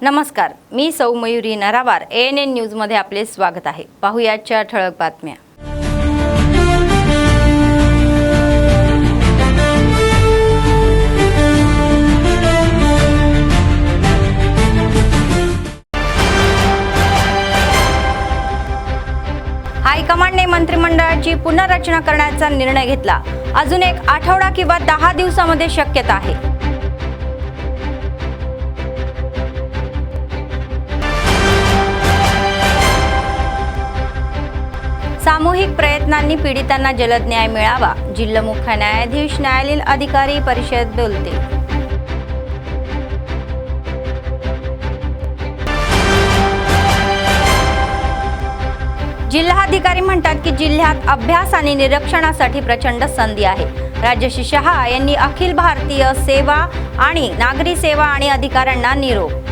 नमस्कार, मी सौ Mayuri नरावार ANN news मध्ये आपले स्वागत आहे। पाहुयाच्या ठळक बातम्या। हायकमांडने मंत्रिमंडळाची पुनर्रचना करण्याचा निर्णय घेतला। अजून एक आठवडा किंवा 10 दिवसांमध्ये शक्यता आहे। सामूहिक प्रयत्नांनी पीडितांना जलद न्याय मिळावा, जिल्हा मुख्य न्यायाधीश न्यायालयीन अधिकारी परिषद बोलते। जिल्हाधिकारी म्हणतात की जिल्ह्यात अभ्यास आणि निरीक्षणासाठी प्रचंड संधी आहे। राजश्री शहा यांनी अखिल भारतीय सेवा आणि नागरी सेवा आणि अधिकाऱ्यांना निरोप।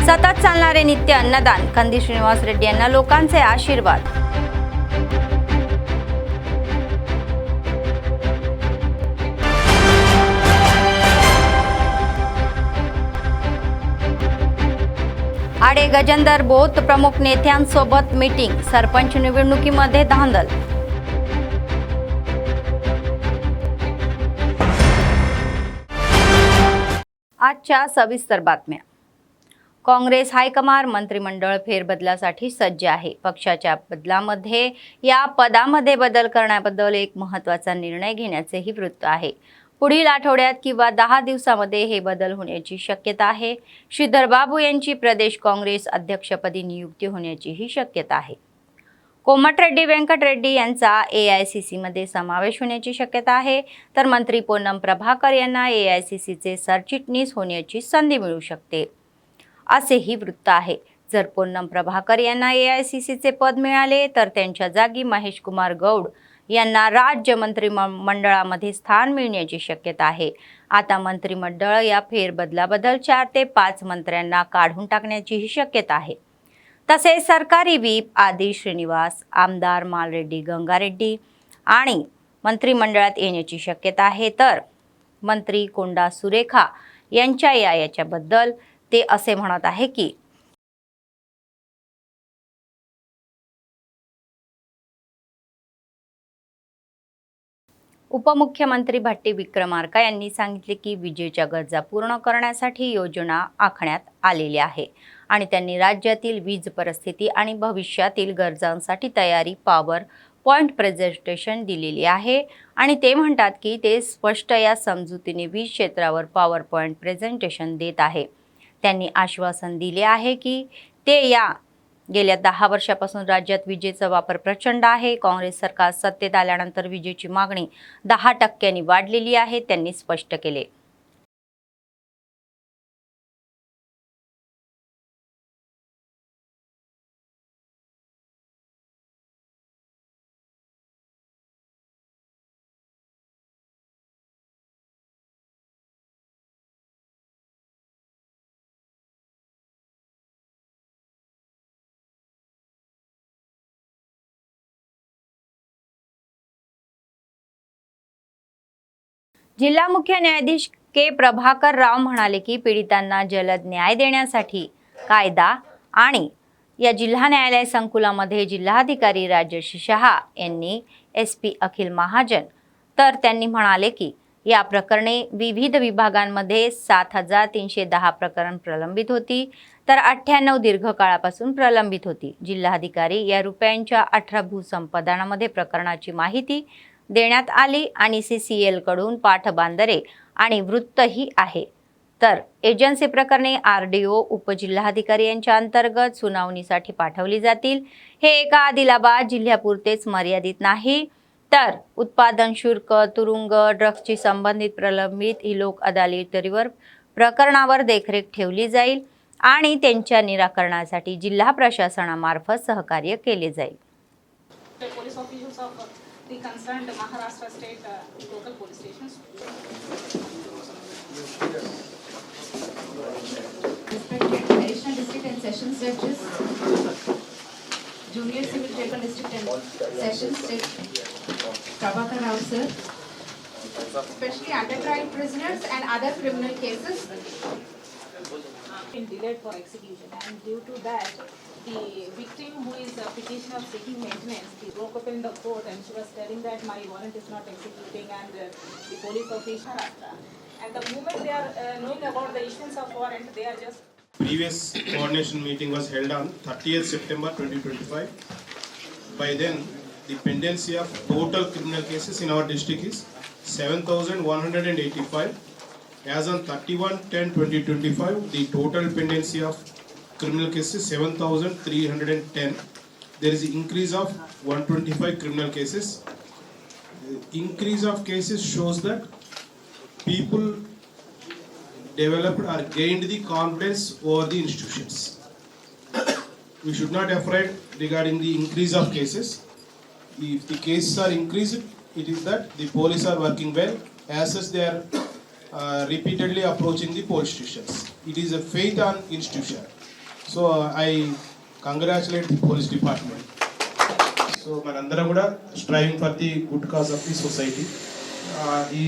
सतत चालणारे नित्य अन्नदान, कंदी श्रीनिवास रेड्डी यांना लोकांचे आशीर्वाद। आडे गजेंद्र बोत प्रमुख नेत्यांसोबत मीटिंग, सरपंच निवडणुकीमध्ये धांदल। आजच्या सविस्तर बातम्या। काँग्रेस हायकमांड मंत्रिमंडळ फेरबदलासाठी सज्ज आहे। पक्षाच्या बदलामध्ये या पदामध्ये बदल करण्याबद्दल एक महत्त्वाचा निर्णय घेण्याचेही वृत्त आहे। पुढील आठवड्यात किंवा 10 दिवसांमध्ये हे बदल होण्याची शक्यता आहे। श्रीधर बाबू यांची प्रदेश काँग्रेस अध्यक्षपदी नियुक्ती होण्याचीही शक्यता आहे। कोमटिरेड्डी वेंकट रेड्डी यांचा AICC मध्ये समावेश होण्याची शक्यता आहे, तर मंत्री पोन्नम प्रभाकर यांना AICCचे सरचिटणीस होण्याची संधी मिळू शकते, असेही वृत्त आहे। जर पोन्नम प्रभाकर यांना AICCचे पद मिळाले तर त्यांच्या जागी महेश कुमार गौड यांना राज्य मंत्रिमंडळामध्ये स्थान मिळण्याची शक्यता आहे। आता मंत्रिमंडळ या फेरबदलाबद्दल 4 ते 5 मंत्र्यांना काढून टाकण्याचीही शक्यता आहे। तसेच सरकारी व्हीप आदी श्रीनिवास, आमदार मालरेड्डी गंगारेड्डी आणि मंत्रिमंडळात येण्याची शक्यता आहे, तर मंत्री कोंडा सुरेखा यांच्या याच्याबद्दल ते असे म्हणत आहे की उपमुख्यमंत्री भट्टी विक्रमार्का यांनी सांगितले की विजेच्या गरजा पूर्ण करण्यासाठी योजना आखण्यात आलेली आहे आणि त्यांनी राज्यातील वीज परिस्थिती आणि भविष्यातील गरजांसाठी तयारी पॉवर पॉइंट प्रेझेंटेशन दिलेली आहे आणि ते म्हणतात की ते स्पष्ट या समजुतीने वीज क्षेत्रावर पॉवर पॉइंट प्रेझेंटेशन देत आहे। त्यांनी आश्वासन दिले आहे की ते गेल्या 10 वर्षापासून राज्यात विजेचा वापर प्रचंड आहे। काँग्रेस सरकार सत्तेत आल्यानंतर विजेची मागणी 10% वाढलेली आहे, त्यांनी स्पष्ट केले। जिल्हा मुख्य न्यायाधीश के प्रभाकर राव म्हणाले की पीडितांना जलद न्याय देण्यासाठी कायदा आणि या जिल्हा न्यायालय संकुलामध्ये जिल्हाधिकारी राजश्री शहा यांनी SP अखिल महाजन, तर त्यांनी म्हणाले की या प्रकरणे विविध विभागांमध्ये 7310 प्रकरण प्रलंबित होती, तर 98 दीर्घकाळापासून प्रलंबित होती। जिल्हाधिकारी या रुपयांच्या 18 भूसंपादनामध्ये प्रकरणाची माहिती देण्यात आली आणि CCL कडून पाठबांधरे आणि वृत्तही आहे, तर एजन्सी प्रकरणे RDO उपजिल्हाधिकारी यांच्या अंतर्गत सुनावणीसाठी पाठवली जातील। हे एका आदिलाबाद जिल्ह्यापुरतेच मर्यादित नाही, तर उत्पादन शुल्क, तुरुंग, ड्रग्सची संबंधित प्रलंबित ही लोक अदालतीवर प्रकरणावर देखरेख ठेवली जाईल आणि त्यांच्या निराकरणासाठी जिल्हा प्रशासनामार्फत सहकार्य केले जाईल। The concerned Maharashtra state local police stations. Respected additional district and sessions judges, junior civil trial district and sessions judge Prabhakar Rao sir, especially under-trial prisoners and other criminal cases. Been delayed for execution, and due to that, the victim who is a petitioner seeking maintenance, he broke up in the court and she was telling that my warrant is not executing, and the police officer Maharashtra. And the moment they are knowing about the issuance of warrant, they are just. Previous coordination meeting was held on 30th September 2025. By then, the pendency of total criminal cases in our district is 7,185. As on 31/10/2025, the total pendency of criminal cases 7,310. There is an increase of 125 criminal cases. The increase of cases shows that people developed or gained the confidence over the institutions. We should not afraid regarding the increase of cases. If the cases are increased, it is that the police are working well. As such, they are repeatedly approaching the police stations. It is a faith on institution. So I congratulate the police department. So manandara kuda striving for the good cause of the society. ఈ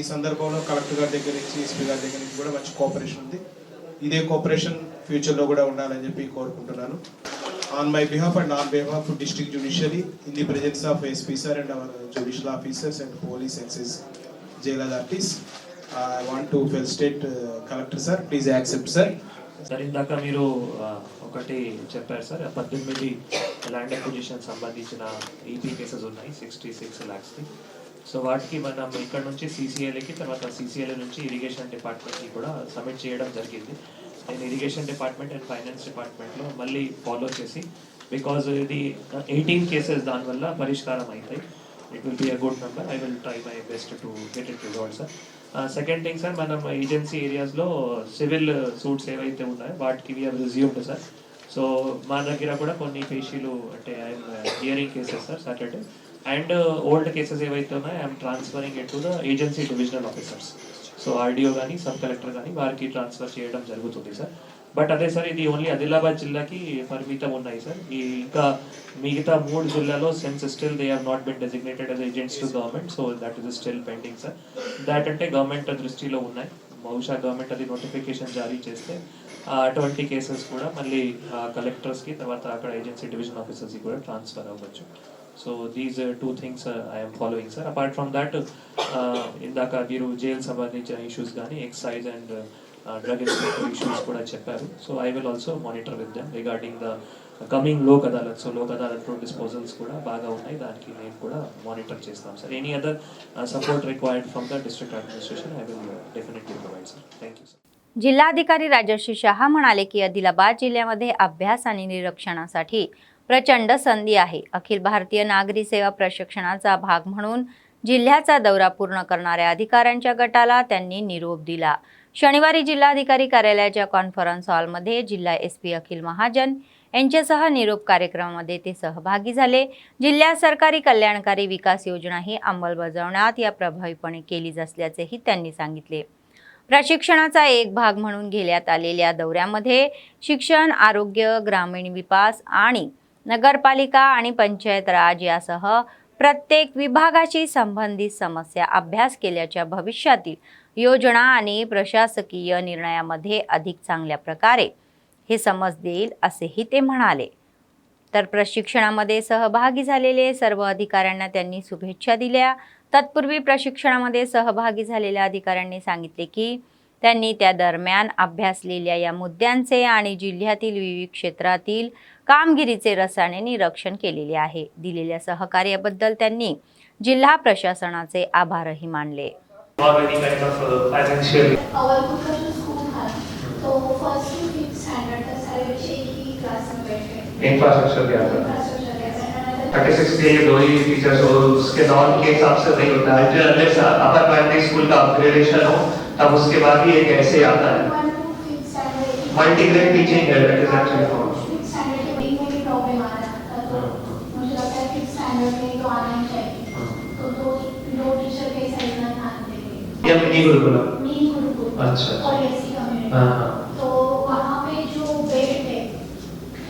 సందర్భంలో collector గారి దగ్గర నుంచి SP గారి దగ్గర నుంచి కూడా మంచి కోఆపరేషన్ ఉంది. ఇదే కోఆపరేషన్ ఫ్యూచర్లో కూడా ఉండాలని చెప్పి కోరుకుంటున్నాను. On my behalf and on behalf of district judiciary in the presence of SP sir and our judicial officers and police excise jail authorities I want to felicitate collector sir. Please accept sir. Sir ఇందాక మీరు ఒకటి చెప్పారు sir, 18 land acquisition సంబంధించిన EP cases ఉన్నాయి 66 lakhsకి. So వాటికి మనం ఇక్కడ నుంచి సీసీఎల్ఏకి, తర్వాత సీసీఎల్ఏ నుంచి ఇరిగేషన్ డిపార్ట్మెంట్కి కూడా సబ్మిట్ చేయడం జరిగింది. నేను ఇరిగేషన్ డిపార్ట్మెంట్ అండ్ ఫైనాన్స్ డిపార్ట్మెంట్లో మళ్ళీ ఫాలో చేసి, బికాజ్ ఇది 18 కేసెస్ దానివల్ల పరిష్కారం అవుతాయి. It will be a good number. I will try my best to get it resolve sir. Second thing sir, మనం ఏజెన్సీ ఏరియాస్లో సివిల్ సూట్స్ ఏవైతే ఉన్నాయో వాటికి వి హావ్ రిజ్యూమ్డ్ సార్. సో మా దగ్గర కూడా కొన్ని పేషీలు అంటే I'm hearing cases sir Saturday, and old cases ఏవైతే ఉన్నాయో I'm transferring it to the agency divisional officers. So RDO కానీ సబ్ కలెక్టర్ కానీ వారికి ట్రాన్స్ఫర్ చేయడం జరుగుతుంది సార్. బట్ అదే సార్, ఇది ఓన్లీ ఆదిలాబాద్ జిల్లాకి పరిమితం ఉన్నాయి సార్. ఈ ఇంకా మిగతా 3 జిల్లాలో since still they have not been designated as agents to government, so that is still pending sir. That అంటే గవర్నమెంట్ దృష్టిలో ఉన్నాయి. బహుశా గవర్నమెంట్ అది నోటిఫికేషన్ జారీ చేస్తే అటువంటి కేసెస్ కూడా మళ్ళీ కలెక్టర్స్కి, తర్వాత అక్కడ ఏజెన్సీ డివిజన్ ఆఫీసర్స్కి కూడా ట్రాన్స్ఫర్ అవ్వచ్చు. So these 2 things I'm following sir. Apart from that, ఇందాక మీరు జైలు సంబంధించిన ఇష్యూస్ కానీ excise and drug inspector issues కూడా చెప్పారు. So I will also monitor with them regarding the coming Lok Adalat. So Lok అదాలత్లో డిస్పోజల్స్ కూడా బాగా ఉన్నాయి, దానికి నేను కూడా మానిటర్ చేస్తాం sir. Any other support required from the district administration I will definitely provide sir. Thank you sir. जिल्हाधिकारी राजर्षी शहा म्हणाले की आदिलाबाद जिल्ह्यामध्ये अभ्यास आणि निरीक्षणासाठी प्रचंड संधी आहे. अखिल भारतीय नागरी सेवा प्रशिक्षणाचा भाग म्हणून जिल्ह्याचा दौरा पूर्ण करणाऱ्या अधिकाऱ्यांच्या गटाला त्यांनी निरोप दिला. शनिवारी जिल्हाधिकारी कार्यालयाच्या कॉन्फरन्स हॉलमध्ये जिल्हा एसपी अखिल महाजन यांच्यासह निरोप कार्यक्रमामध्ये ते सहभागी झाले. जिल्ह्यात सरकारी कल्याणकारी विकास योजनाही अंमलबजावण्यात या प्रभावीपणे केली असल्याचेही त्यांनी सांगितले. प्रशिक्षणाचा एक भाग म्हणून घेण्यात आलेल्या दौऱ्यामध्ये शिक्षण, आरोग्य, ग्रामीण विकास आणि नगरपालिका आणि पंचायत राज यासह प्रत्येक विभागाशी संबंधित समस्या अभ्यास केल्याच्या भविष्यातील योजना आणि प्रशासकीय निर्णयामध्ये अधिक चांगल्या प्रकारे हे समज देईल असेही ते म्हणाले. तर प्रशिक्षणामध्ये सहभागी झालेले सर्व अधिकाऱ्यांना त्यांनी शुभेच्छा दिल्या. तत्पूर्वी प्रशिक्षणामध्ये सहभागी झालेल्या अधिकाऱ्यांनी सांगितले की त्यांनी त्या दरम्यान अभ्यासलेल्या या मुद्द्यांचे आणि जिल्ह्यातील विविध क्षेत्रातील कामगिरीचे रसाने निरीक्षण केलेले आहे. दिलेल्या सहकार्याबद्दल त्यांनी जिल्हा प्रशासनाचे आभारही मानले. स्टैटिस्टिक्स के लिए 2 ही टीचर्स हो, उसके नॉन के हिसाब से नहीं होता है. जो अनलेस अपर प्राइमरी स्कूल का अपग्रेडेशन हो तब उसके बाद ही एक ऐसे आता है. मल्टीग्रेड टीचिंग है, that is actually for problem आ रहा था, तो मुझे लगता है फिफ्थ स्टैंडर्ड में तो आना ही चाहिए. तो दो टीचर के साइड में ध्यान देंगे. ये मिनी गुरुकुलम. अच्छा. और ऐसी कम्युनिटी. हां. तो वहां पे जो बेड है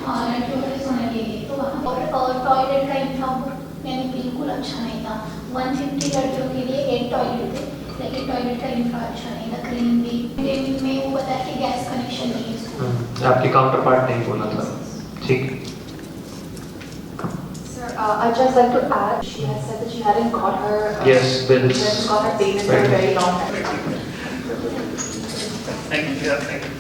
लड़कियों के सोने के लिए, तो वहां और टॉयलेट का इंफ्रास्ट्रक्चर यानी बिल्कुल अच्छा नहीं था. था। 150 लड़कियों के लिए 8 टॉयलेट थे, लेकिन टॉयलेट का इंफ्रा अच्छा नहीं था, क्लीन भी में वो बताया कि गैस कनेक्शन नहीं है इसको। आपकी काउंटर पार्ट नहीं बोला था, ठीक। Sir, I'd just like to add, she has said that she hadn't got her Yes, bills. she hasn't got her payment for a very long time. Thank you. Thank you.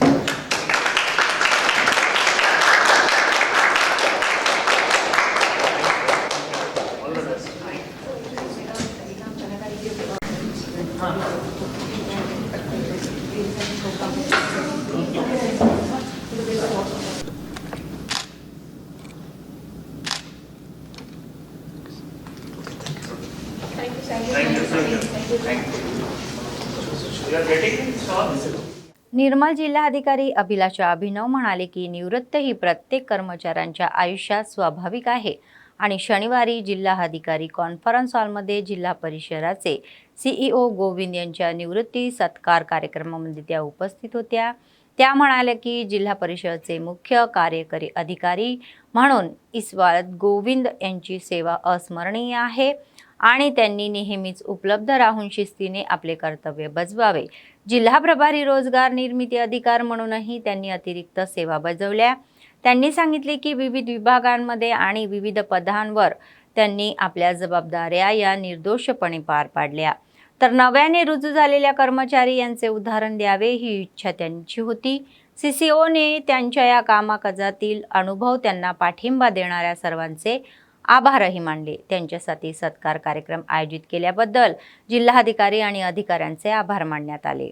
निर्मल जिल्हाधिकारी अभिलाषा अभिनव म्हणाले की निवृत्त ही प्रत्येक कर्मचाऱ्यांच्या आयुष्यात स्वाभाविक आहे आणि शनिवारी जिल्हाधिकारी कॉन्फरन्स हॉलमध्ये जिल्हा परिषदाचे CEO गोविंद यांच्या निवृत्ती सत्कार कार्यक्रमामध्ये त्या उपस्थित होत्या। त्या म्हणाल्या की जिल्हा परिषदेचे मुख्य कार्यकारी अधिकारी म्हणून ईश्वरद गोविंद यांची सेवा अस्मरणीय आहे आणि त्यांनी नेहमीच उपलब्ध राहून शिस्तीने आपले कर्तव्य बजावावे। जिल्हा प्रभारी रोजगार निर्मिती अधिकार म्हणूनही त्यांनी अतिरिक्त सेवा बजावल्या। त्यांनी सांगितले की विविध विभागांमध्ये आणि विविध पदांवर त्यांनी आपल्या जबाबदाऱ्या या निर्दोषपणे पार पाडल्या, तर नव्याने रुजू झालेल्या कर्मचारी यांचे उदाहरण द्यावे ही इच्छा त्यांची होती। CCOने त्यांच्या या कामकाजातील अनुभव त्यांना पाठिंबा देणाऱ्या सर्वांचे आभारही मानले। त्यांच्यासाठी सत्कार कार्यक्रम आयोजित केल्याबद्दल जिल्हाधिकारी आणि अधिकाऱ्यांचे आभार मानण्यात आले।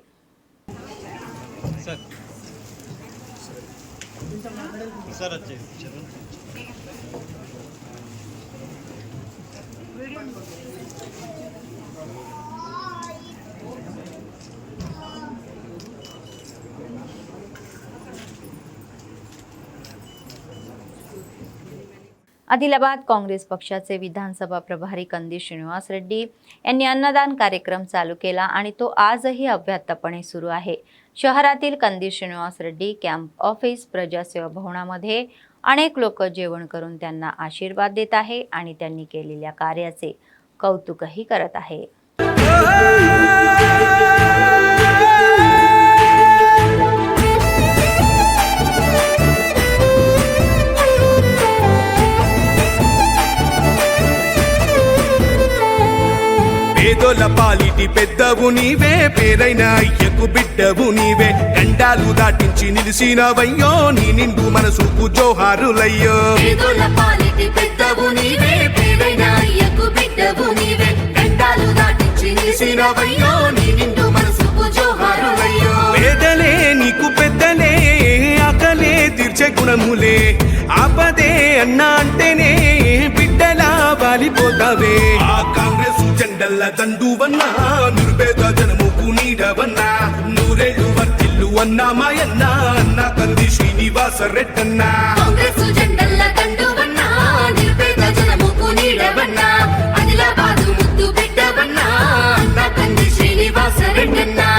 आदिलाबाद काँग्रेस पक्षाचे विधानसभा प्रभारी कंदी श्रीनिवास रेड्डी यांनी अन्नदान कार्यक्रम चालू केला आणि तो आजही अव्याहतपणे सुरू आहे। शहरातील कंदी श्रीनिवास रेड्डी कॅम्प ऑफिस प्रजासेवा भवनामध्ये अनेक लोक जेवण करून त्यांना आशीर्वाद देत आहे आणि त्यांनी केलेल्या कार्याचे कौतुकही करत आहे। పేదోల పాలిటి పెద్దవు నీవే, పేరైన అయ్యకు బిడ్డవు నీవే, గండాలు దాటించి నిలిసినవయ్యో, నీ నిండు మనసుకు జోహారులయ్యో। పేదోల పాలిటి పెద్దవు నీవే, పేరైన అయ్యకు బిడ్డవు నీవే, గండాలు దాటించి నిలిసినవయ్యో, నీ నిండు మనసుకు జోహారులయ్యో। పేదలే నీకు పెద్దలే, ఆకలే తీర్చే గుణములే, ఆపదే అన్నా అంటేనే బిడ్డలా వాలిపోతావే। ఆ కాంగ్రెస్ జెండల్ల దండువన్నా, నిరుపేద జనముకు నీడవన్నా, నూరేళ్లు వర్తిల్లు అన్నా మాయన్నా, అన్న కంది శ్రీనివాస రెడ్డన్నా। కాంగ్రెస్ జెండల్ల దండువన్నా, నిరుపేద జనముకు నీడవన్నా, ఆదిలాబాదు ముద్దు బిడ్డవన్నా, అన్న కంది శ్రీనివాస రెడ్డన్నా।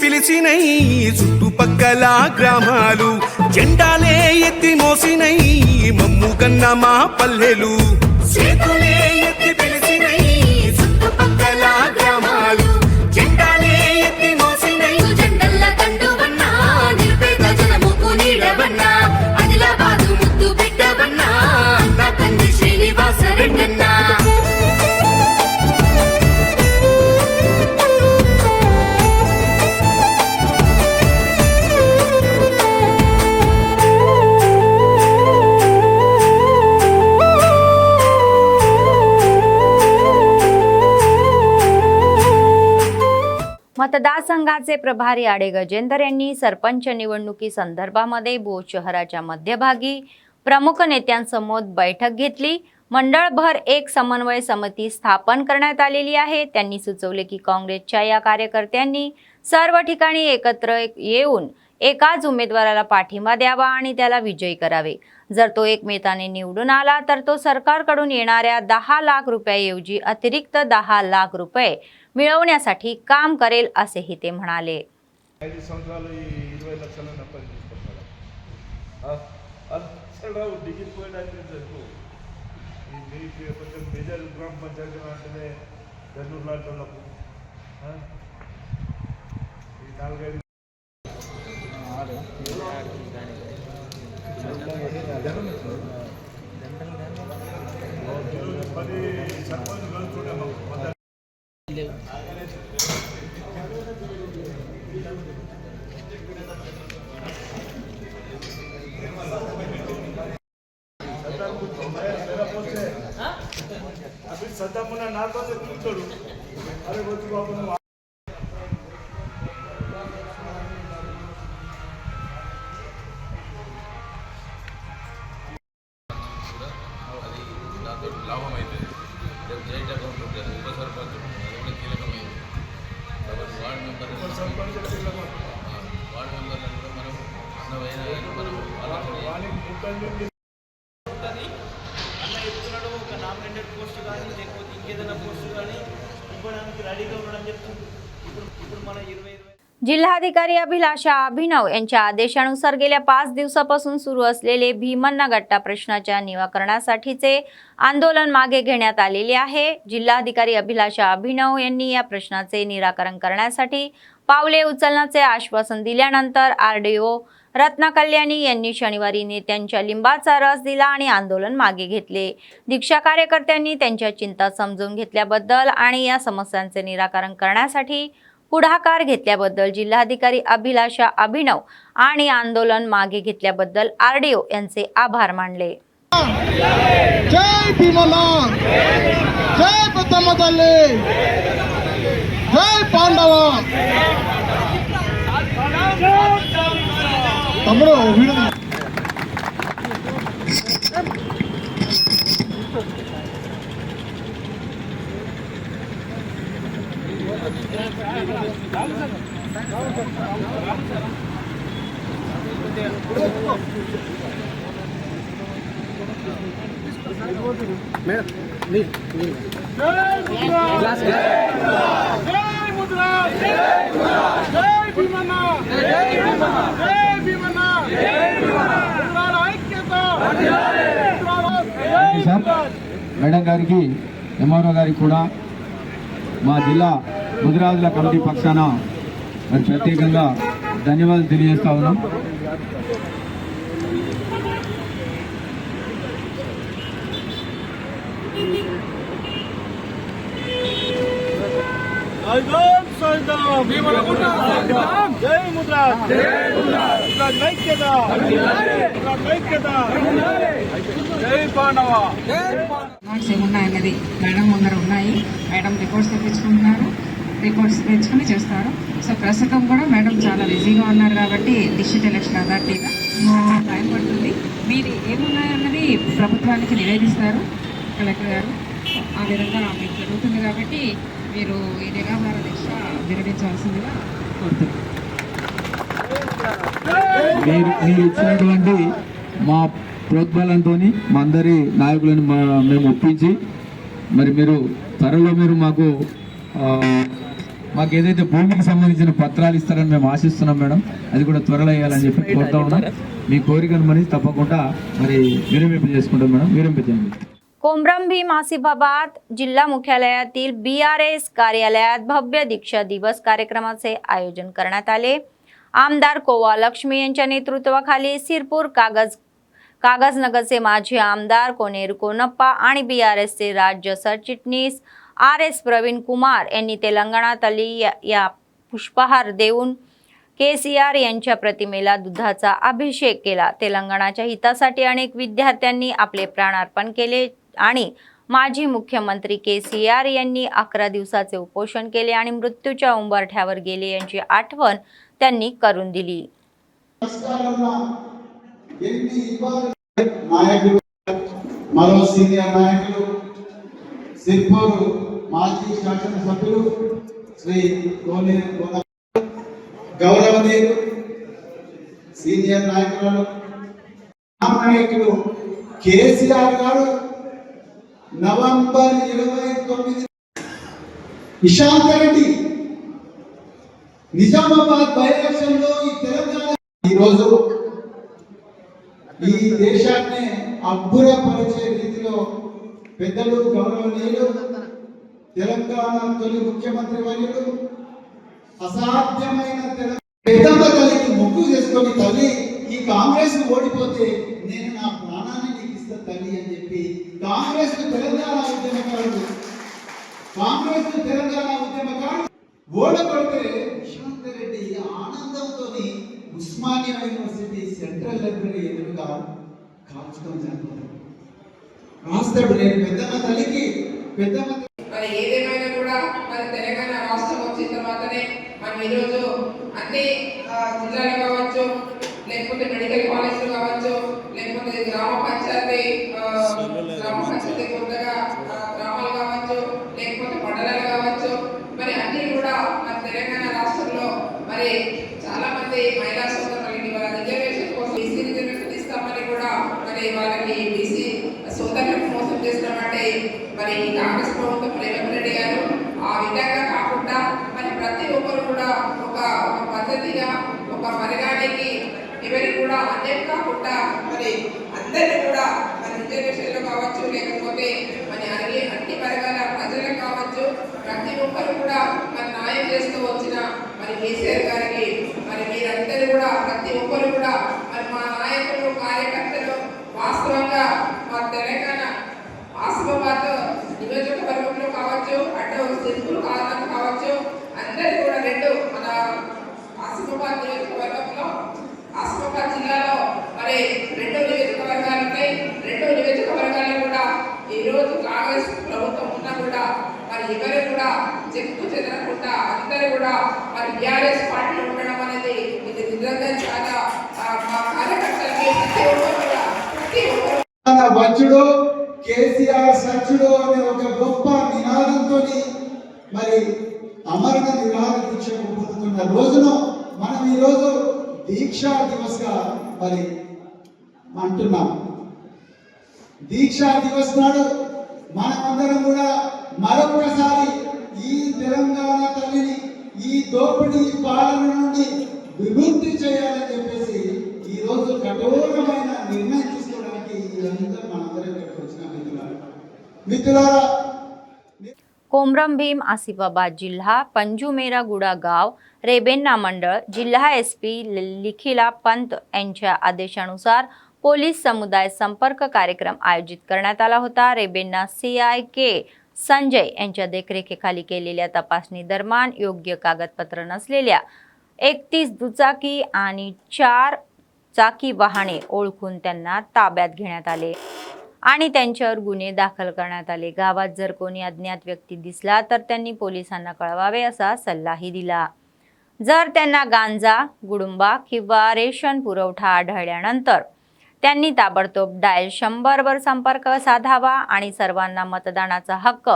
పిలిచినై చుట్టుపక్కల గ్రామాలు, జెండాలే ఎత్తి మోసినై మమ్ము కన్న మా పల్లెలు, చేతులే ఎత్తి పిలిచినై చుట్టుపక్కల గ్రామాలు, జెండాలే ఎత్తి మోసినై జెండల్ల దండువన్నా, నిరుపేద జనముకు నీడవన్నా, ఆదిలాబాదు ముద్దు బిడ్డవన్నా, అన్న కంది శ్రీనివాస రెడ్డన్నా। मतदारसंघाचे प्रभारी आडे गजेंद्र यांनी सरपंच निवडणुकी संदर्भामध्ये भोर शहराच्या मध्यभागी प्रमुख नेत्यांसमोर बैठक घेतली। मंडळभर एक समन्वय समिती स्थापन करण्यात आलेली आहे। त्यांनी सुचवले की काँग्रेसच्या या कार्यकर्त्यांनी सर्व ठिकाणी एकत्र येऊन एकाच उमेदवाराला पाठिंबा द्यावा आणि त्याला विजयी करावे। जर तो एकमेकाने निवडून आला तर तो सरकारकडून येणाऱ्या 10 लाख रुपयांऐवजी अतिरिक्त 10 लाख रुपये मिळवण्यासाठी काम करेल असेही ते म्हणाले। 5 సంవత్సరాలు ఈ 20 లక్షల నప్పని తీసుకుంటారా అసలు డిగ్రీ పోయడానికి సరిపో ఈ మీకు కొంచెం మేజర్ గ్రామ పంచాయతీ అంటేనే దన్నూరు లాంటి వాళ్ళకు ఈ 4-5 పది సర్పంచ్ కలుసుకుంటే अभी सदा मुना ना तो पूछोड़ू अरे वो तू अपन లాభం అయితే రేపు జైట్ అకౌంట్ ఉంటుంది ఉప సర్పంచ్ ఉంటుంది కీలకమైంది కాబట్టి వార్డు మెంబర్ వార్డు మెంబర్లను కూడా మనం అన్నమైన మనం ఆలోచన అన్న చెప్తున్నాడు ఒక నామినేటెడ్ పోస్ట్ కానీ లేకపోతే ఇంకేదైనా పోస్ట్ కానీ ఇవ్వడానికి రెడీగా ఉండడం చెప్తుంది ఇప్పుడు మన 20 जिल्हाधिकारी अभिलाषा अभिनव यांच्या आदेशानुसार गेल्या 5 दिवसापासून सुरू असलेले भीमन्ना गट्टा प्रश्नाच्या निराकरणासाठीचे आंदोलन मागे घेण्यात आलेले आहे। जिल्हाधिकारी अभिलाषा अभिनव यांनी या प्रश्नाचे निराकरण करण्यासाठी पावले उचलण्याचे आश्वासन दिल्यानंतर आरडीओ रत्ना कल्याणी यांनी शनिवारी नेत्यांच्या लिंबाचा रस दिला आणि आंदोलन मागे घेतले। दीक्षा कार्यकर्त्यांनी त्यांच्या चिंता समजून घेतल्याबद्दल आणि या समस्यांचे निराकरण करण्यासाठी पुढाकार घेतल्याबद्दल जिल्हाधिकारी अभिलाषा अभिनव आणि आंदोलन मागे घेतल्याबद्दल आरडीओ यांचे आभार मानले। जय भीमला, जय बदमदले, जय पांडवा। तमरो మేడం గారికి ఎంఆర్ఓ గారికి కూడా మా జిల్లా ముదిరాజుల కమిటీ పక్షాన మరి ప్రత్యేకంగా ధన్యవాదాలు తెలియజేస్తా ఉన్నాం। ఏమున్నాయన్నది మేడం ముందర ఉన్నాయి। మేడం రిపోర్ట్స్ తెప్పించుకుంటున్నారు, రిపోర్ట్స్ తెచ్చుకుని చేస్తారు। సో ప్రస్తుతం కూడా మేడం చాలా బిజీగా ఉన్నారు కాబట్టి డిస్ట్రిక్ట్ ఎలక్షన్ అథారిటీగా టైం పడుతుంది। మీరు ఏమున్నాయన్నది ప్రభుత్వానికి నివేదిస్తారు కలెక్టర్ గారు, ఆ విధంగా మీకు జరుగుతుంది కాబట్టి మీరు ఈ నిరాహార దీక్ష విరమించాల్సిందిగా కోరుతున్నాను। మీరు ఇచ్చినటువంటి మా ప్రోద్బలంతో మా అందరి నాయకులను మేము ఒప్పించి మరి మీరు త్వరలో మీరు మాకు ఏదైతే భూమికి సంబంధించిన పత్రాలు ఇస్తారని మేము ఆశిస్తున్నాం మేడం। అది కూడా త్వరలో వేయాలని చెప్పి కోరుతా ఉన్నాం। మీ కోరికను మరి తప్పకుండా మరి విరమింపు చేసుకుంటాం మేడం, విరమించండి। कोमरंभीम आसिफाबाद जिल्हा मुख्यालयातील BRS कार्यालयात भव्य दीक्षा दिवस कार्यक्रमाचे आयोजन करण्यात आले। आमदार कोवा लक्ष्मी यांच्या नेतृत्वाखाली सिरपूर कागजनगरचे माजी आमदार कोनेरू कोनप्पा आणि BRSचे राज्य सरचिटणीस RS प्रवीण कुमार यांनी तेलंगणातली या पुष्पहार देऊन KCR यांच्या प्रतिमेला दुधाचा अभिषेक केला। तेलंगणाच्या हितासाठी अनेक विद्यार्थ्यांनी आपले प्राणार्पण केले आणि माजी मुख्यमंत्री KCR यांनी 11 दिवसाचे उपोषण केले आणि मृत्यूच्या उंबरठ्यावर गेले यांची आठवण त्यांनी करून दिली। మరో సీనియర్ నాయకులు సిర్పూరు మాజీ శాసనసభ్యులు శ్రీ కోనేరు గౌరవనీయులు సీనియర్ నాయకులు నాయకులు కేసీఆర్ గారు నవంబర్ 29 ఇషాంత్ రెడ్డి నిజామాబాద్ బై ఎలక్షన్లో ఈ తెలంగాణ ఈరోజు ఈ దేశాన్ని అబ్బురపరిచే రీతిలో పెద్దలు గౌరవనీయులు తెలంగాణ తొలి ముఖ్యమంత్రి వర్యులు అసాధ్యమైన పెద్దమ్మ తల్లికి మొక్కు చేసుకొని తల్లి ఈ కాంగ్రెస్ ఓడిపోతే నేను నా ప్రాణాన్ని నీకు ఇస్తా తల్లి అని చెప్పి కాంగ్రెస్ తెలంగాణ ఉద్యమకారుడు ఓడగొడితే విశ్వంత్ రెడ్డి ఆనందంతో ఉస్మానియా యూనివర్సిటీ సెంట్రల్ లైబ్రరీ ఎదురుగా కాల్చుకొని చనిపోతాడు. రాస్తాడు నేను పెద్దమ్మ తల్లికి పెద్దమ్మ. మరి ఏదేమైనా కూడా మన తెలంగాణ రాష్ట్రం వచ్చిన తర్వాతనే మనం ఈరోజు అన్ని జిల్లాలు కావచ్చు, లేకపోతే మెడికల్ కాలేజీలు కావచ్చు, లేకపోతే గ్రామ పంచాయతీ కొత్తగా గ్రామాలు కావచ్చు, లేకపోతే మండలాలు కావచ్చు, మరి అన్ని కూడా మన తెలంగాణ రాష్ట్రంలో మరి చాలా మంది మహిళా సోదరులకి వాళ్ళ రిజర్వేషన్ కోసం బీసీ రిజర్వేషన్ ఇస్తామని కూడా మరి వాళ్ళకి బీసీ సోదరులకు మోసం చేసినామంటే మరి కాంగ్రెస్ ప్రభుత్వం రేవంత్ రెడ్డి గారు ఆ విధంగా కాకుండా మరి ప్రతి ఒక్కరు కూడా ఒక పద్ధతిగా ఒక మరిగానికి ఎవరికి కూడా అన్యాయం కాకుండా మరి అందరినీ కూడా మరి రిజర్వేషన్లు కావచ్చు, లేకపోతే మరి అన్ని వర్గాల ప్రజలకు కావచ్చు, ప్రతి ఒక్కరు కూడా మరి న్యాయం చేస్తూ వచ్చిన మరి కేసీఆర్ గారికి మరి మీరందరూ కూడా ప్రతి ఒక్కరు కూడా మరి మా నాయకులు కార్యకర్తలు వాస్తవంగా మా తెలంగాణ ఆసిఫాబాద్ నియోజకవర్గంలో కావచ్చు, అటు సిర్పూర్ కావచ్చు, అందరూ కూడా రెండు మన ఆసిఫాబాద్ నియోజకవర్గంలో ఆసిఫాబాద్ జిల్లాలో మరి రెండు నియోజకవర్గాలు ఉన్నాయి. రెండు నియోజకవర్గాల్లో కూడా ఈరోజు కాంగ్రెస్ ప్రభుత్వం ఉన్నా కూడా మరి ఎవరు కూడా చెక్కు చెదరకుండా అందరూ కూడా మరి టీఆర్ఎస్ పార్టీలో ఉండడం అనేది ఇది నిజంగా చాలా మా కార్యకర్తలకి ప్రతి ఒక్కరు కూడా వచ్చుడు కేసీఆర్ సచ్చుడు అనే ఒక గొప్ప నినాదంతో మరి అమరణ నిరాహార దీక్షకు పొందుతున్న రోజును మనం ఈరోజు దీక్షా దివస్ గా మరి అంటున్నాం. దీక్షా దివస్ నాడు మనమందరం కూడా మరొకసారి ఈ తెలంగాణ తల్లిని ఈ దోపిడీ పాలన నుండి విముక్తి చేయాలని చెప్పేసి ఈ రోజు కఠోరమైన నిర్ణయం తీసుకోవడానికి ఇదంతా మనందరం ఇక్కడికి వచ్చిన మిత్రులారా. कोमरम भीम आसिफाबाद जिल्हा पंजूमेरागुडा गाव रेबेन्ना मंडळ जिल्हा एसपी लिखिला पंत यांच्या आदेशानुसार पोलीस समुदाय संपर्क कार्यक्रम आयोजित करण्यात आला होता. रेबेन्ना सीआय के संजय यांच्या देखरेखीखाली केलेल्या तपासणी दरम्यान योग्य कागदपत्र नसलेल्या 31 दुचाकी आणि 4 चाकी वाहने ओळखून त्यांना ताब्यात घेण्यात आले आणि त्यांच्यावर गुन्हे दाखल करण्यात आले. गावात जर कोणी अज्ञात व्यक्ती दिसला तर त्यांनी पोलिसांना कळवावे असा सल्लाही दिला. जर त्यांना गांजा, गुडुंबा किंवा रेशन पुरवठा आढळल्यानंतर त्यांनी ताबडतोब डायल 100 वर संपर्क साधावा आणि सर्वांना मतदानाचा हक्क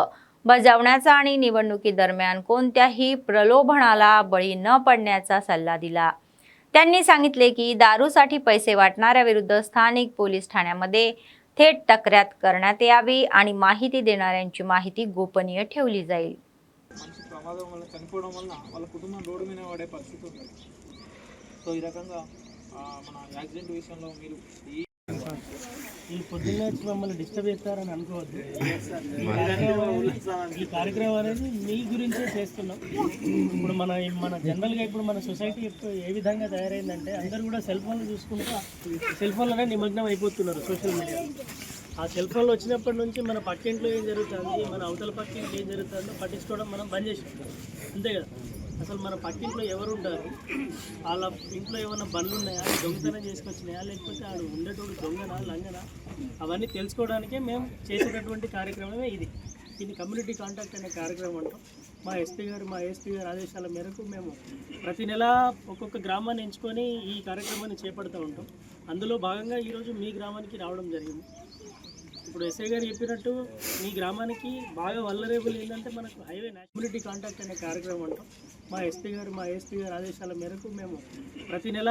बजावण्याचा आणि निवडणुकीदरम्यान कोणत्याही प्रलोभनाला बळी न पडण्याचा सल्ला दिला. त्यांनी सांगितले की दारूसाठी पैसे वाटणाऱ्याविरुद्ध स्थानिक पोलीस ठाण्यामध्ये थेट तक्रार करण्यात यावी आणि माहिती देणाऱ्यांची माहिती गोपनीय ठेवली जाईल. ప్రమాదం వల్ల చనిపోవడం వల్ల వాళ్ళ కుటుంబం రోడ్డు మీద పడే పరిస్థితి ఉంటుంది. సో ఈ రకంగా మన యాక్సిడెంట్ విషయంలో మీరు ఈ పొద్దున్నే వచ్చి మమ్మల్ని డిస్టర్బ్ చేస్తారని అనుకోవద్దు. ఈ కార్యక్రమం అనేది మీ గురించే చేస్తున్నాం. ఇప్పుడు మన జనరల్గా ఇప్పుడు మన సొసైటీ ఏ విధంగా తయారైందంటే అందరూ కూడా సెల్ ఫోన్లు చూసుకుంటూ సెల్ ఫోన్లోనే నిమగ్నం అయిపోతున్నారు సోషల్ మీడియా. ఆ సెల్ ఫోన్లు వచ్చినప్పటి నుంచి మన పక్కింట్లో ఏం జరుగుతుంది, మన అవతల పక్కింట్లో ఏం జరుగుతుందో పట్టించుకోవడం మనం బంద్ చేసాం. అంతే కదా. అసలు మన పక్కింట్లో ఎవరు ఉంటారు, వాళ్ళ ఇంట్లో ఏమైనా బండ్లు ఉన్నాయా, దొంగతనం చేసుకొచ్చినాయా, లేకపోతే ఆడు ఉండేటోడు దొంగనా లంగనా, అవన్నీ తెలుసుకోవడానికే మేము చేసేటటువంటి కార్యక్రమమే ఇది. దీన్ని కమ్యూనిటీ కాంటాక్ట్ అనే కార్యక్రమం అంటాం. మా ఏఎస్పీ గారి ఆదేశాల మేరకు మేము ప్రతి నెల ఒక్కొక్క గ్రామాన్ని ఎంచుకొని ఈ కార్యక్రమాన్ని చేపడుతూ ఉంటాం. అందులో భాగంగా ఈరోజు మీ గ్రామానికి రావడం జరిగింది. ఇప్పుడు ఎస్ఐ గారు చెప్పినట్టు మీ గ్రామానికి బాగా వల్లరేబుల్ ఏంటంటే మనకు హైవే కమ్యూనిటీ కాంటాక్ట్ అనే కార్యక్రమం అంటాం. మా ఎస్పీ గారు ఆదేశాల మేరకు మేము ప్రతి నెల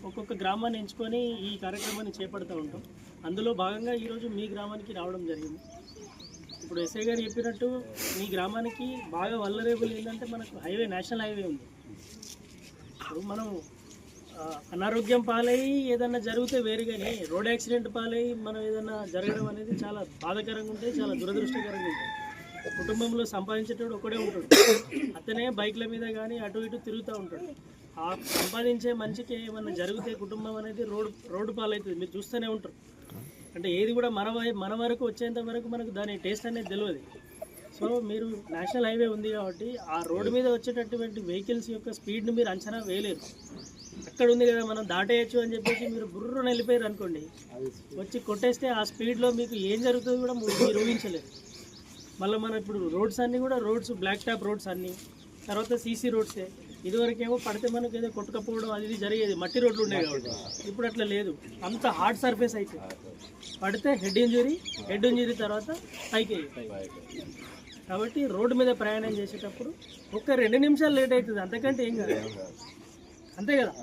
ఒక్కొక్క గ్రామాన్ని ఎంచుకొని ఈ కార్యక్రమాన్ని చేపడుతూ ఉంటాం. అందులో భాగంగా ఈరోజు మీ గ్రామానికి రావడం జరిగింది. ఇప్పుడు ఎస్ఐ గారు చెప్పినట్టు మీ గ్రామానికి బాగా వల్లరేబుల్ ఏంటంటే మనకు హైవే నేషనల్ హైవే ఉంది. ఇప్పుడు మనం అనారోగ్యం పాలై ఏదన్నా జరిగితే వేరు, కానీ రోడ్ యాక్సిడెంట్ పాలై మనం ఏదన్నా జరగడం అనేది చాలా బాధాకరంగా ఉంటుంది, చాలా దురదృష్టకరంగా ఉంటుంది. కుటుంబంలో సంపాదించేటోడు ఒకడే ఉంటాడు, అతనే బైక్ల మీద కానీ అటు ఇటు తిరుగుతూ ఉంటాడు. ఆ సంపాదించే మనిషికి ఏమన్నా జరిగితే కుటుంబం అనేది రోడ్డు పాలవుతుంది. మీరు చూస్తూనే ఉంటారు. అంటే ఏది కూడా మన వరకు వచ్చేంత వరకు మనకు దాని టేస్ట్ అనేది తెలియదు. సో మీరు నేషనల్ హైవే ఉంది కాబట్టి ఆ రోడ్డు మీద వచ్చేటటువంటి వెహికల్స్ యొక్క స్పీడ్ని మీరు అంచనా వేయలేరు. అక్కడ ఉంది కదా మనం దాటేయచ్చు అని చెప్పేసి మీరు బుర్రను వెళ్ళిపోయారు అనుకోండి, వచ్చి కొట్టేస్తే ఆ స్పీడ్లో మీకు ఏం జరుగుతుందో కూడా మీరు ఊహించలేరు. మళ్ళీ మన ఇప్పుడు రోడ్స్ అన్నీ కూడా బ్లాక్ టాప్ రోడ్స్ అన్నీ, తర్వాత సీసీ రోడ్సే. ఇదివరకేమో పడితే మనకు ఏదో కొట్టుకపోవడం అది జరిగేది, మట్టి రోడ్లు ఉండేవి కాబట్టి. ఇప్పుడు అట్లా లేదు, అంత హార్డ్ సర్ఫేస్ అయిపోయింది. పడితే హెడ్ ఇంజురీ తర్వాత పైకి. కాబట్టి రోడ్డు మీద ప్రయాణం చేసేటప్పుడు ఒక 2 నిమిషాలు లేట్ అవుతుంది, అంతకంటే ఏం కాదు. అంతే కదా,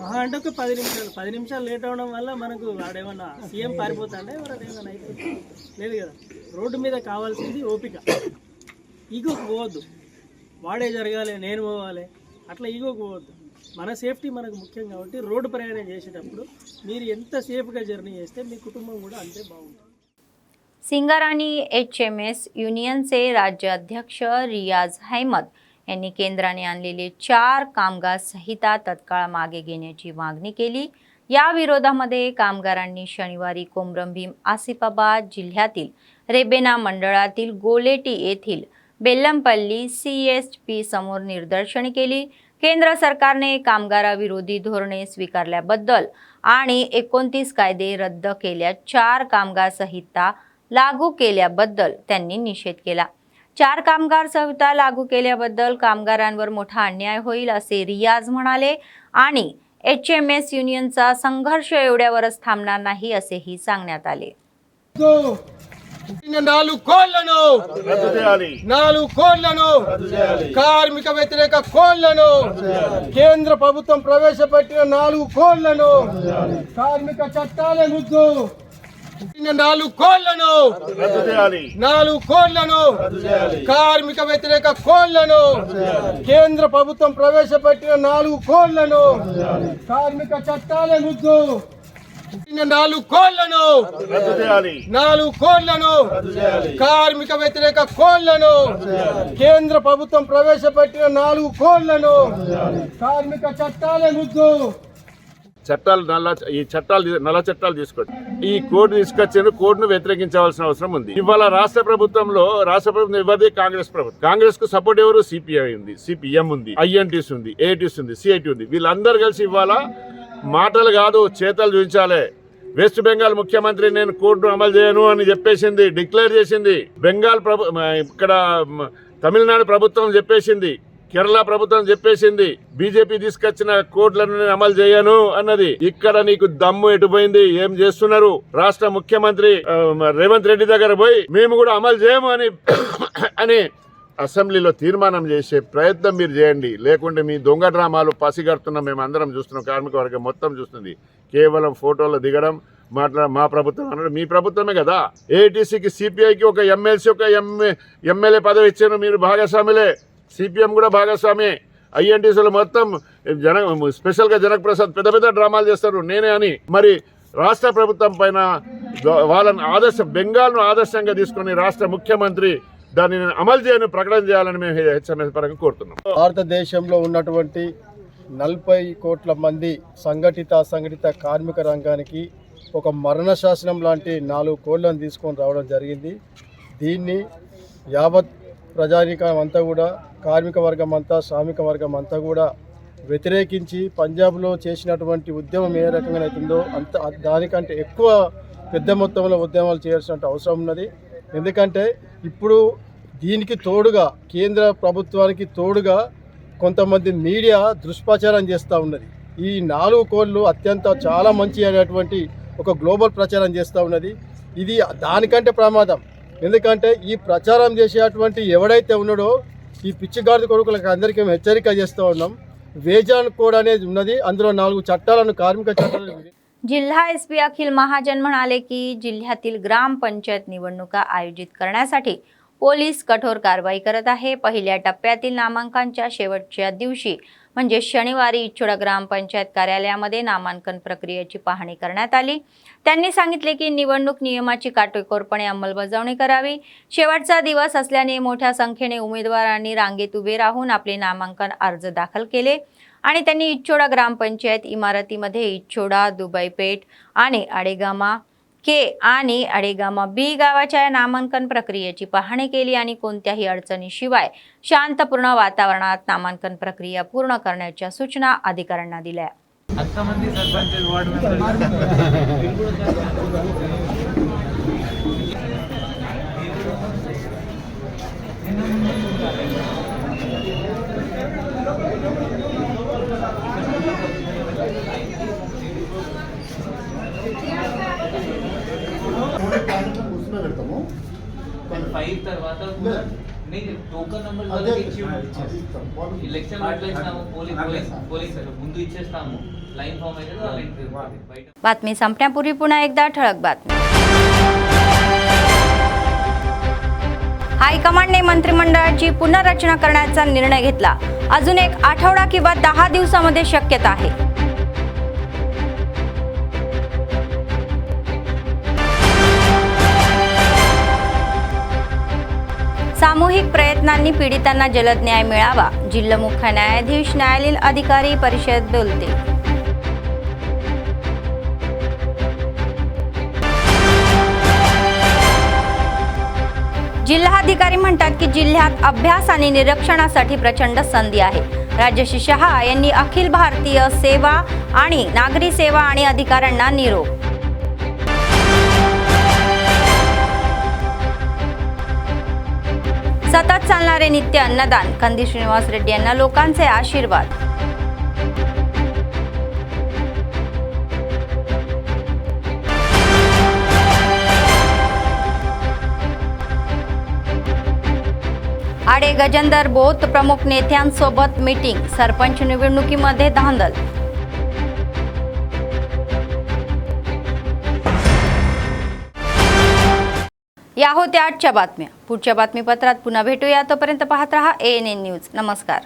మహా అంటే ఒక 10 నిమిషాలు లేట్ అవడం వల్ల మనకు వాడేమన్నా సీఎం పారిపోతాడే వాడు ఏమన్నా అయిపోతుంది లేదు కదా. రోడ్డు మీద కావాల్సింది ఓపిక. ఈగోకు పోవద్దు, వాడే జరగాలి నేను పోవాలి అట్లా ఈగోకు పోవద్దు. మన సేఫ్టీ మనకు ముఖ్యం కాబట్టి రోడ్డు ప్రయాణం చేసేటప్పుడు మీరు ఎంత సేఫ్గా జర్నీ చేస్తే మీ కుటుంబం కూడా अंते బాగుంటుంది. सिंगाराणी HMS युनियनचे राज्य अध्यक्ष रियाज अहमद यांनी केंद्राने आणलेले 4 कामगार संहिता तत्काळ मागे घेण्याची मागणी केली. या विरोधामध्ये कामगारांनी शनिवारी कोमरंभीम आसिफाबाद जिल्ह्यातील रेबेना मंडळातील गोलेटी येथील बेल्लमपल्ली CSP समोर निदर्शने केली. केंद्र सरकारने कामगाराविरोधी धोरणे स्वीकारल्याबद्दल आणि 29 कायदे रद्द केल्या 4 कामगार संहिता लागू केल्याबद्दल त्यांनी निषेध केला. 4 कामगार संहिता लागू केल्याबद्दल कामगारांवर मोठा अन्याय होईल असे रियाज म्हणाले आणि HMS युनियनचा संघर्ष एवढ्यावरच थांबणार नाही असेही सांगण्यात आले. 4 కోళ్లను కార్మిక వ్యతిరేక కోళ్లను కేంద్ర ప్రభుత్వం ప్రవేశపెట్టిన 4 కోళ్లను కార్మిక చట్టాల ముద్దు 4 కోళ్లను కార్మిక వ్యతిరేక కోళ్లను కేంద్ర ప్రభుత్వం ప్రవేశపెట్టిన 4 కోళ్లను కార్మిక చట్టాల ముద్దు 4 కోళ్లను కార్మిక వ్యతిరేక కోళ్లను కేంద్ర ప్రభుత్వం ప్రవేశపెట్టిన 4 కోళ్లను కార్మిక చట్టాల ముద్దు. ఈ నల్ల చట్టాలు తీసుకోండి. ఈ కోడ్ తీసుకొచ్చిన కోడ్ను వ్యతిరేకించవలసిన అవసరం ఉంది. ఇవాళ రాష్ట్ర ప్రభుత్వం ఇవ్వదే కాంగ్రెస్ ప్రభుత్వం. కాంగ్రెస్ కు సపోర్ట్ ఎవరు? సిపిఐ ఉంది, సిపిఎం ఉంది, INTs ఉంది, AITs ఉంది, CIT ఉంది. వీళ్ళందరూ కలిసి ఇవాళ మాటలు కాదు చేతలు చూపించాలి. వెస్ట్ బెంగాల్ ముఖ్యమంత్రి నేను కోడ్ను అమలు చేయను అని చెప్పేసింది, డిక్లేర్ చేసింది. ఇక్కడ తమిళనాడు ప్రభుత్వం చెప్పేసింది, కేరళ ప్రభుత్వం చెప్పేసింది బీజేపీ తీసుకొచ్చిన కోడ్లను నేను అమలు చేయను అన్నది. ఇక్కడ నీకు దమ్ము ఎటుపోయింది? ఏం చేస్తున్నారు? రాష్ట్ర ముఖ్యమంత్రి రేవంత్ రెడ్డి దగ్గర పోయి మేము కూడా అమలు చేయము అని అసెంబ్లీలో తీర్మానం చేసే ప్రయత్నం మీరు చేయండి. లేకుంటే మీ దొంగ డ్రామాలు పసిగడుతున్నాం, మేము అందరం చూస్తున్నాం, కార్మిక వర్గం మొత్తం చూస్తుంది. కేవలం ఫోటోలు దిగడం, మా ప్రభుత్వం అనడం. మీ ప్రభుత్వమే కదా. AITCకి CPIకి ఒక MLC ఒక MLA పదవి ఇచ్చాను, మీరు భాగస్వాములే. CPM కూడా భాగస్వామి. INTSలో మొత్తం స్పెషల్గా జనక్ ప్రసాద్ పెద్ద డ్రామాలు చేస్తారు నేనే అని. మరి రాష్ట్ర ప్రభుత్వం పైన వాళ్ళని బెంగాల్ను ఆదర్శంగా తీసుకుని రాష్ట్ర ముఖ్యమంత్రి దాన్ని అమలు చేయని ప్రకటన చేయాలని మేము HMS పరంగా కోరుతున్నాం. భారతదేశంలో ఉన్నటువంటి 40 కోట్ల మంది సంఘటిత అసంఘటిత కార్మిక రంగానికి ఒక మరణ శాసనం లాంటి 4 కోళ్లను తీసుకొని రావడం జరిగింది. దీన్ని యావత్ ప్రజానీకం అంతా కూడా, కార్మిక వర్గం అంతా, శ్రామిక వర్గం అంతా కూడా వ్యతిరేకించి పంజాబ్లో చేసినటువంటి ఉద్యమం ఏ రకంగా అవుతుందో దానికంటే ఎక్కువ పెద్ద మొత్తంలో ఉద్యమాలు చేయాల్సిన అవసరం ఉన్నది. ఎందుకంటే ఇప్పుడు దీనికి తోడుగా కేంద్ర ప్రభుత్వానికి తోడుగా కొంతమంది మీడియా దుష్ప్రచారం చేస్తూ ఉన్నది. ఈ 4 కోళ్ళు చాలా మంచి అనేటువంటి ఒక గ్లోబల్ ప్రచారం చేస్తూ ఉన్నది. ఇది దానికంటే ప్రమాదం. ఎందుకంటే ఈ ప్రచారం చేసేటువంటి ఎవడైతే ఉన్నాడో ఈ పిచ్చిగాడి కొడుకులకు అందరికీ మేము హెచ్చరిక చేస్తూ ఉన్నాం. వేజాన్ కోడ్ అనేది ఉన్నది, అందులో 4 చట్టాలను कार्मिक चट्टाలను जिल्हा एसपी अखिल महाजन म्हणाले की जिल्ह्यातील ग्रामपंचायत निवडणुका आयोजित करण्यासाठी पोलीस कठोर कारवाई करत आहे. पहिल्या टप्प्यातील नामांकनाच्या शेवटच्या दिवशी म्हणजे शनिवारी इच्छोडा ग्रामपंचायत कार्यालयामध्ये नामांकन प्रक्रियेची पाहणी करण्यात आली. त्यांनी सांगितले की निवडणूक नियमाची काटेकोरपणे अंमलबजावणी करावी. शेवटचा दिवस असल्याने मोठ्या संख्येने उमेदवारांनी रांगेत उभे राहून आपले नामांकन अर्ज दाखल केले आणि त्यांनी इच्छोडा ग्रामपंचायत इमारतीमध्ये इच्छोडा, दुबईपेठ आणि आडेगामा के आणि आडेगामा बी गावाच्या नामांकन प्रक्रियेची पाहणी केली आणि कोणत्याही अडचणीशिवाय शांतपूर्ण वातावरणात नामांकन प्रक्रिया पूर्ण करण्याच्या सूचना अधिकाऱ्यांना दिल्या. టోకన్ నంబర్ ఎలక్షన్ అట్లా ఇస్తాము పోలీస్ ముందు ఇచ్చేస్తాము లైన్ ఫామ్ అయితే బయట. बातमी संपण्यापूर्वी पुन्हा एकदा ठळक बातमी. हायकमांडने मंत्रिमंडळाची पुनर्रचना करण्याचा निर्णय घेतला. अजून एक आठवडा किंवा 10 दिवसांमध्ये शक्यता आहे. सामूहिक प्रयत्नांनी पीडितांना जलद न्याय मिळावा. जिल्हा मुख्य न्यायाधीश न्यायालयीन अधिकारी परिषद बोलते. जिल्हाधिकारी म्हणतात की जिल्ह्यात अभ्यास आणि निरीक्षणासाठी प्रचंड संधी आहे. राज्यश्री शहा यांनी अखिल भारतीय सेवा आणि नागरी सेवा आणि अधिकाऱ्यांना निरोप. सतत चालणारे नित्य अन्नदान. कंदी श्रीनिवास रेड्डी यांना लोकांचे आशीर्वाद. आडे गजेंदर बोत प्रमुख नेत्यांसोबत मीटिंग. सरपंच निवडणुकीमध्ये धांदल. या होत्या आजच्या बातम्या. पुढच्या बातमीपत्रात पुन्हा भेटूया. तोपर्यंत पाहत रहा ANN न्यूज. नमस्कार.